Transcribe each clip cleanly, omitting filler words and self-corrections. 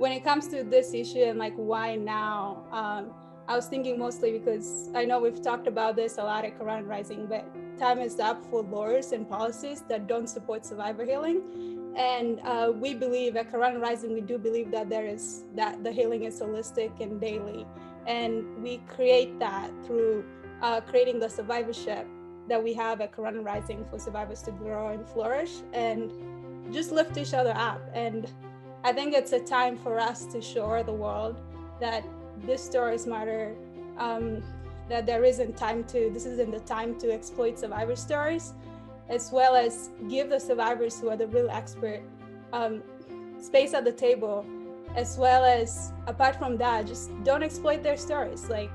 when it comes to this issue and like why now, I was thinking mostly because I know we've talked about this a lot at Quran Rising, but time is up for laws and policies that don't support survivor healing. And we believe at Quran Rising, we do believe that that the healing is holistic and daily. And we create that through creating the survivorship that we have at Quran Rising for survivors to grow and flourish and just lift each other up. And I think it's a time for us to show the world that these stories matter, that this isn't the time to exploit survivor stories, as well as give the survivors who are the real expert space at the table, as well as, apart from that, just don't exploit their stories. Like,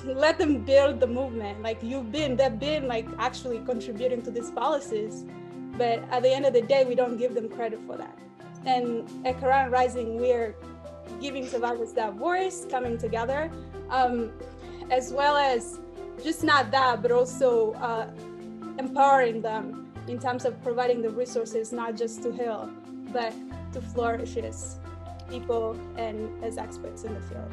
let them build the movement. Like they've been like actually contributing to these policies, but at the end of the day, we don't give them credit for that. And at Quran Rising, we're giving survivors that voice, coming together, as well as just not that, but also empowering them in terms of providing the resources, not just to heal, but to flourish as people and as experts in the field.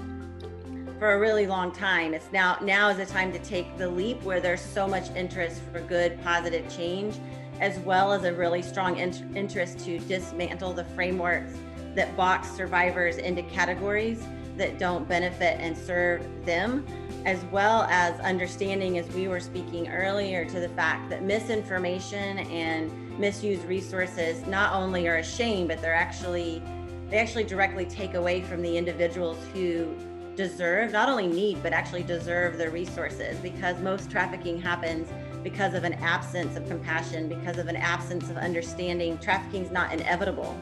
For a really long time, it's now is the time to take the leap where there's so much interest for good, positive change, as well as a really strong interest to dismantle the frameworks that box survivors into categories that don't benefit and serve them, as well as understanding, as we were speaking earlier, to the fact that misinformation and misused resources not only are a shame, but they actually directly take away from the individuals who deserve, not only need, but actually deserve the resources, because most trafficking happens because of an absence of compassion, because of an absence of understanding. Trafficking is not inevitable.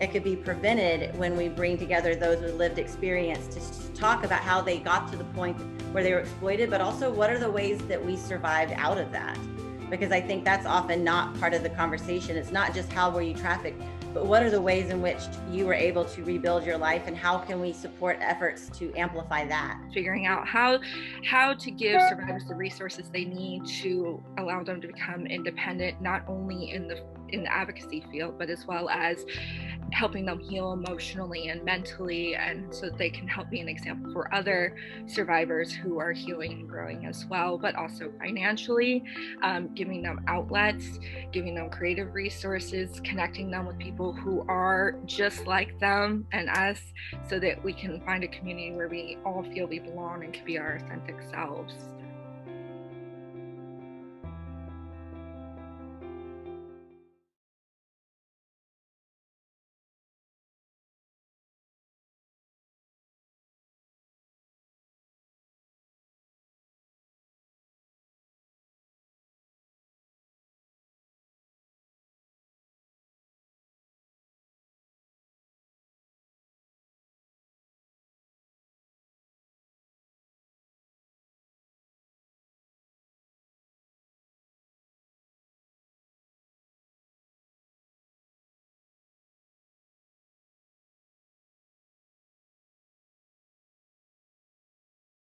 It could be prevented when we bring together those with lived experience to talk about how they got to the point where they were exploited, but also what are the ways that we survived out of that? Because I think that's often not part of the conversation. It's not just how were you trafficked, but what are the ways in which you were able to rebuild your life, and how can we support efforts to amplify that? Figuring out how to give survivors the resources they need to allow them to become independent, not only in the advocacy field, but as well as helping them heal emotionally and mentally, and so that they can help be an example for other survivors who are healing and growing as well, but also financially, giving them outlets, giving them creative resources, connecting them with people who are just like them and us, so that we can find a community where we all feel we belong and can be our authentic selves.